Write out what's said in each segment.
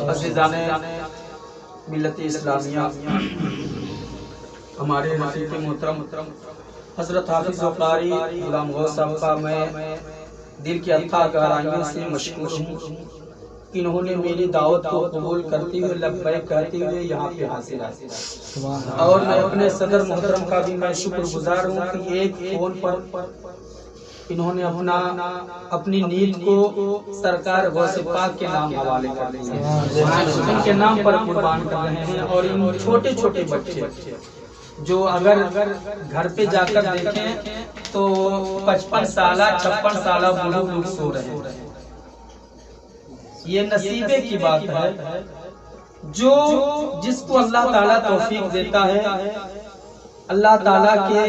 عزیزان ملت اسلامیہ، ہمارے رفیق محترم حضرت حافظ و قاری غلام غوث صاحب کا میں دل کی اتھا گہرائیوں سے مشکور ہوں کہ انہوں نے میری دعوت کو قبول کرتے ہوئے لبیک کہتے ہوئے یہاں پہ حاضر آئے، اور میں اپنے صدر محترم کا بھی میں شکر گزار ہوں کہ ایک فون پر انہوں نے اپنی نیند کو سرکار غوث پاک کے نام حوالے کر دیا، ان کے نام پر قربان کر رہے ہیں۔ اور ان چھوٹے چھوٹے بچے جو اگر گھر پہ جا کر دیکھیں تو 55 سالہ 56 سالہ بوڑھے لوگ سو رہے ہیں۔ یہ نصیبے کی بات ہے، جو جس کو اللہ تعالیٰ توفیق دیتا ہے، اللہ تعالیٰ کے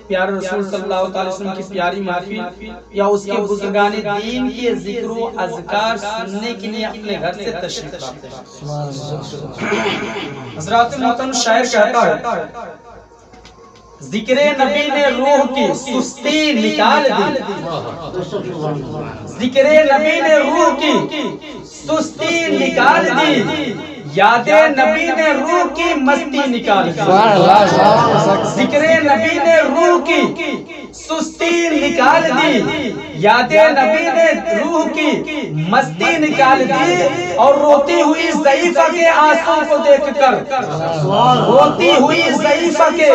پیارے رسول صلی اللہ علیہ وسلم کی پیاری محفل یا اس کے بزرگان دین کے ذکر و اذکار سننے کے لیے اپنے گھر سے تشریف لاتے ہیں۔ حضرات محترم شاعر کہتا ہے، ذکر نبی نے روح کی سستی نکال دی، ذکر نبی نے روح کی سستی نکال دی، یاد نبی نے روح کی مستی نکال دی، ذکر نبی نے روح کی سستی نکال دی، یاد نبی نے روح کی مستی نکال دی، اور روتی ہوئی ضعیفہ کے آنسوں کو دیکھ کر، روتی ہوئی ضعیفہ کے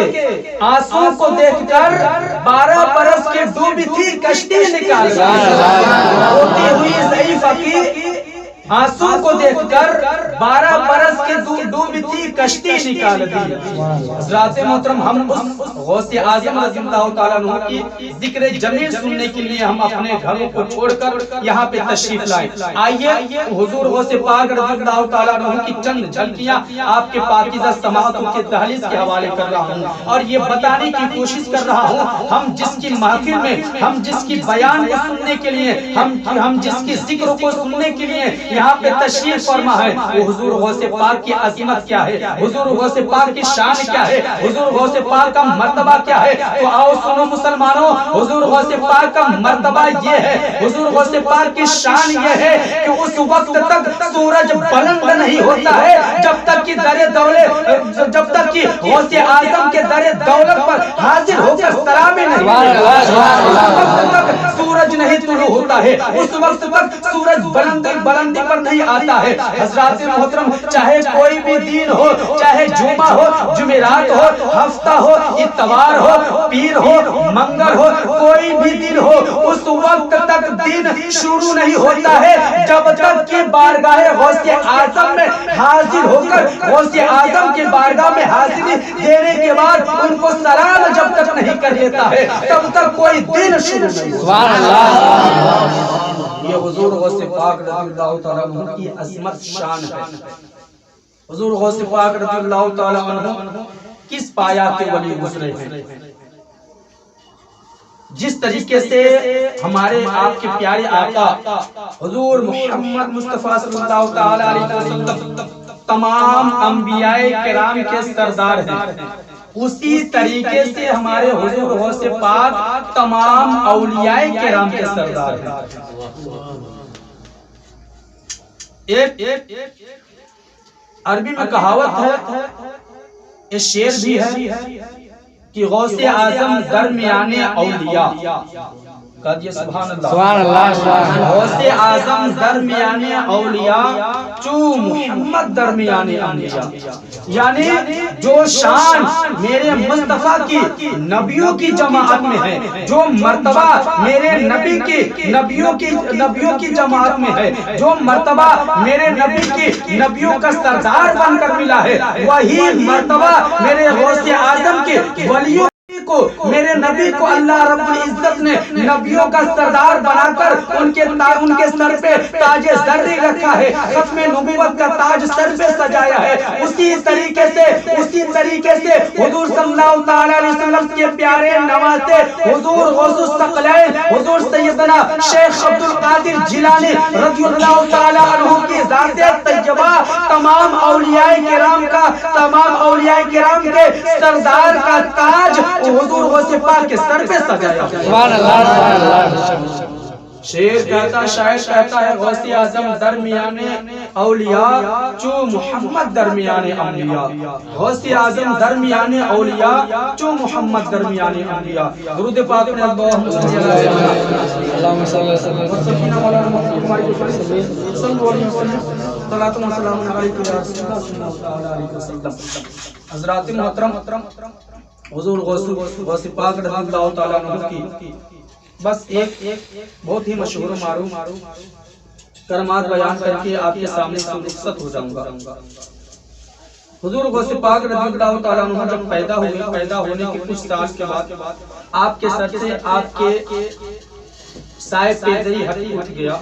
آنسوں کو دیکھ کر 12 برس کے ڈوبی تھی کشتی نکال دی، روتی ہوئی ضعیفہ کی آنسوں کو دیکھ کر 12 برس کے ڈوبی تھی کشتی نکال دی۔ حضرات محترم، ہم اس غوث اعظم رضی اللہ تعالیٰ عنہ کی ذکر جمیل سننے کے لیے ہم اپنے گھروں کو چھوڑ کر یہاں پہ تشریف لائے۔ آئیے حضور غوث پاک رضی اللہ تعالیٰ عنہ کی چند جھلکیاں آپ کے پاکیزہ سماعتوں کے دہلیز کے حوالے کر رہا ہوں، اور یہ بتانے کی کوشش کر رہا ہوں ہم جس کی محفل میں، ہم جس کی بیان کو سننے کے لیے، ہم جس کی ذکر کو سننے کے لیے یہاں پہ تشریف فرما ہے، وہ حضور غوث پاک کی عظمت کیا ہے، حضور غوث پاک کی شان کیا ہے، حضور غوث پاک کا مرتبہ کیا ہے۔ تو آؤ سنو مسلمانوں، حضور غوث پاک کا مرتبہ یہ ہے، حضور غوث پاک کی شان یہ ہے کہ اس وقت تک سورج بلند نہیں ہوتا ہے جب تک کہ در دولت، جب تک کہ غوث اعظم کے در دولت پر حاضر ہو کر سلامیں نہیں، اس وقت تک سورج نہیں طلوع ہوتا ہے، اس وقت تک سورج بلندی پر نہیں آتا ہے۔ حضرات محترم، چاہے کوئی بھی دین ہو، چاہے جمعہ ہو، جمعرات ہو، ہفتہ ہو، اتوار ہو، پیر ہو، منگل ہو، کوئی بھی دن ہو، اس وقت تک دن شروع نہیں ہوتا ہے جب تک کہ بارگاہ غوث اعظم میں حاضر ہو کر، غوث اعظم کے بارگاہ میں حاضری دینے کے بعد ان کو سلام جب تک نہیں کر لیتا ہے تب تک کوئی دن شروع نہیں ہوتا۔ یہ حضور غوث پاک رضی اللہ تعالیٰ عنہ کی عظمت شان ہے۔ حضور غوث پاک رضی اللہ تعالیٰ عنہ کس پایا کے ولی گزرے ہیں، جس طریقے سے ہمارے آپ کے پیارے آقا حضور محمد مصطفیٰ صلی اللہ تعالیٰ علیہ وسلم تمام انبیاء کرام کے سردار ہیں، اسی طریقے سے ہمارے حضور غوث پاک تمام اولیاء کرام کے سردار ہیں۔ ایک عربی میں کہاوت ہے، یہ شعر بھی ہے کہ غوث اعظم درمیان اولیاء، کہا دیا سبحان اللہ، غوث اعظم درمیان اولیاء چو محمد درمیان انبیاء، یعنی جو شان میرے مصطفیٰ کی نبیوں کی جماعت میں ہے، جو مرتبہ میرے نبی کی نبیوں کی جماعت میں ہے، جو مرتبہ میرے نبی کی نبیوں کا سردار بن کر ملا ہے، وہی مرتبہ میرے غوث اعظم کے ولیوں کو، میرے نبی کو اللہ رب العزت نے نبیوں کا سردار بنا کر ان کے سر پہ تاج زرری رکھا ہے، ختم نبوت کا تاج سر پہ سجایا ہے۔ اسی طریقے سے حضور صلی اللہ تعالی علیہ وسلم کے پیارے نواسے حضور غوث الثقلین حضور سیدنا شیخ عبد القادر جیلانی رضی اللہ تعالی عنہ کی ذات طیبہ تمام اولیاء کرام کے سردار کا تاج حضور غوث پاک کے سر پہ سجایا۔ شعر کہتا شاعر کہتا ہے غوث اعظم درمیان اولیاء چو محمد درمیان انبیاء، غوث اعظم درمیان اولیاء چو محمد درمیان انبیاء۔ درود پاک میں اللہم صلی علی محمد اللہم صلی اللہ علیہ وسلم صلاۃ و سلام علیک یا رسول اللہ صلی اللہ علیہ وسلم۔ حضرات محترم، حضور غوث پاک رضی اللہ تعالیٰ عنہ کی بس ایک بہت ہی مشہور و معروف کرامات بیان کر کے آپ کے سامنے سے رخصت ہو جاؤں گا۔ حضور غوث پاک رضی اللہ تعالیٰ عنہ جب پیدا ہوئے، پیدا ہونے کے کچھ سال کے بعد آپ کے سر سے آپ کے سائے پیدری اٹھ گیا،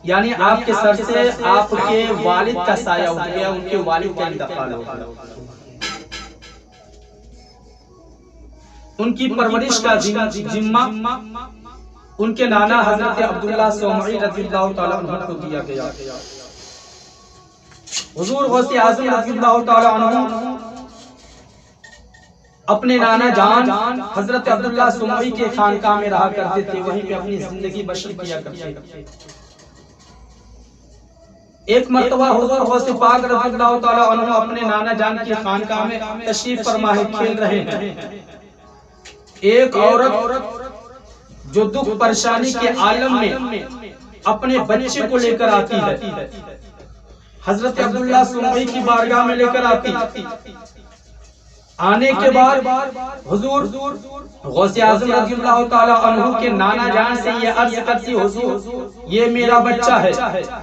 یعنی آپ کے سر سے آپ کے والد کا سایہ اٹھ گیا، ان کے والد کا انتقال ہو گیا۔ ان کی پرورش کا ذمہ ان کے نانا حضرت عبداللہ سومعی رضی اللہ تعالیٰ عنہ کو دیا گیا۔ حضور غوث اعظم رضی اللہ تعالیٰ عنہ اپنے نانا جان حضرت عبداللہ سومعی کے خانقاہ میں رہا کرتے تھے، وہیں پہ اپنی زندگی بسر کیا کرتے تھے۔ ایک مرتبہ حضور غوث پاک رضی اللہ تعالیٰ عنہ اپنے نانا جان کی خانقاہ میں تشریف فرما ہے، کھیل رہے ہیں۔ ایک عورت جو دکھ پریشانی کے عالم میں اپنے بچے کو لے کر آتی ہے، حضرت عبداللہ سومعی کی بارگاہ میں لے کر آتی، آنے کے بعد حضور غوث اعظم رضی اللہ تعالیٰ عنہ کے نانا جان سے یہ عرض کرتی، حضور یہ میرا بچہ ہے،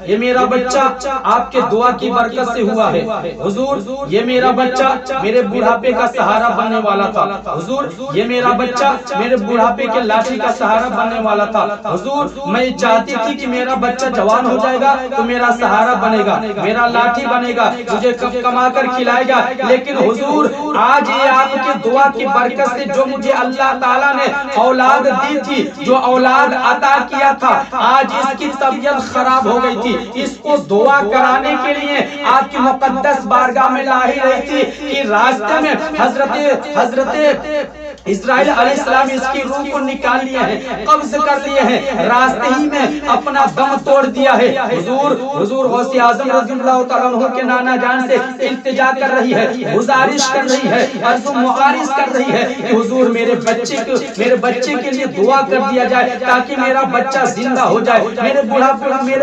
یہ میرا بچہ آپ کے دعا کی برکت سے ہوا ہے، حضور یہ میرا بچہ میرے بڑھاپے کا سہارا بننے والا تھا، حضور یہ میرا بچہ میرے بڑھاپے کے لاٹھی کا سہارا بننے والا تھا، حضور میں چاہتی تھی کہ میرا بچہ جوان ہو جائے گا تو میرا سہارا بنے گا، میرا لاٹھی بنے گا، مجھے کما کر کھلائے گا، لیکن حضور آج یہ آپ کی دعا کی برکت سے جو مجھے اللہ تعالیٰ نے اولاد دی تھی، جو اولاد عطا کیا تھا، آج اس کی طبیعت خراب ہو گئی تھی، اس کو دعا کرانے کے لیے آپ کی مقدس بارگاہ میں لا ہی رہی تھی کہ راستے میں حضرت اسرائیل علیہ السلام اس کی روح کو نکال لیے ہیں، قبض کر لیے ہیں، راستے ہی میں اپنا دم توڑ دیا ہے۔ حضور غوث اعظم رضی اللہ تعالیٰ عنہ کے نانا جان سے التجا کر رہی ہے، گزارش کر رہی ہے، عرض و معارض کر رہی ہے کہ حضور میرے بچے کے لیے دعا کر دیا جائے تاکہ میرا بچہ زندہ ہو جائے، میرے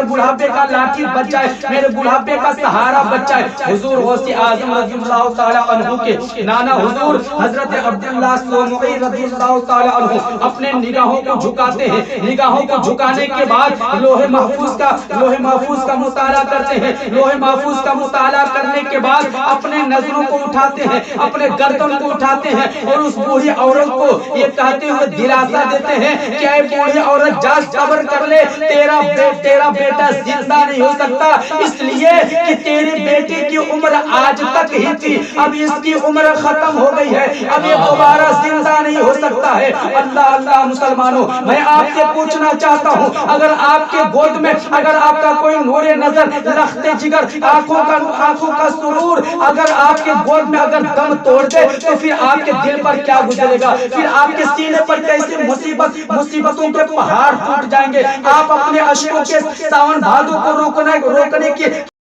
بڑھاپے کا لاٹھی بچ جائے، میرے بڑھاپے کا سہارا بچ جائے۔ حضور غوث اعظم رضی اللہ تعالیٰ عنہ کے نانا حضور حضرت عبداللہ سومعی رضی اللہ تعالیٰ عنہ اپنے نگاہوں کو جھکاتے ہیں، نگاہوں کو جھکانے کے بعد لوح محفوظ کا مطالعہ کرتے ہیں، لوح محفوظ کا مطالعہ کرنے کے بعد اپنے نظروں کو اٹھاتے ہیں، اپنے گردن کو اٹھاتے ہیں اور اس بوڑھی عورت کو یہ کہتے ہوئے دلاسا دیتے ہیں کہ اے بوڑھی عورت جا صبر کر لے، تیرا بیٹا زندہ نہیں ہو سکتا، اس لیے کہ تیرے بیٹے کی عمر آج تک ہی تھی، اب اس کی عمر ختم ہو گئی ہے، اب یہ دوبارہ زندہ نہیں ہو سکتا ہے۔ اللہ مسلمانوں، میں آپ سے پوچھنا چاہتا ہوں، اگر آپ کے گود میں اگر آپ کا کوئی نور نظر، لخت جگر، آنکھوں کا سرور اگر آپ کے گود میں اگر دم توڑ دے تو پھر آپ کے دل پر کیا گزرے گا، پھر آپ کے سینے پر کیسے مصیبتوں کے پہاڑ ٹوٹ جائیں گے۔ آپ اپنے اشکوں کے ساون بھادوں کو روکنے کی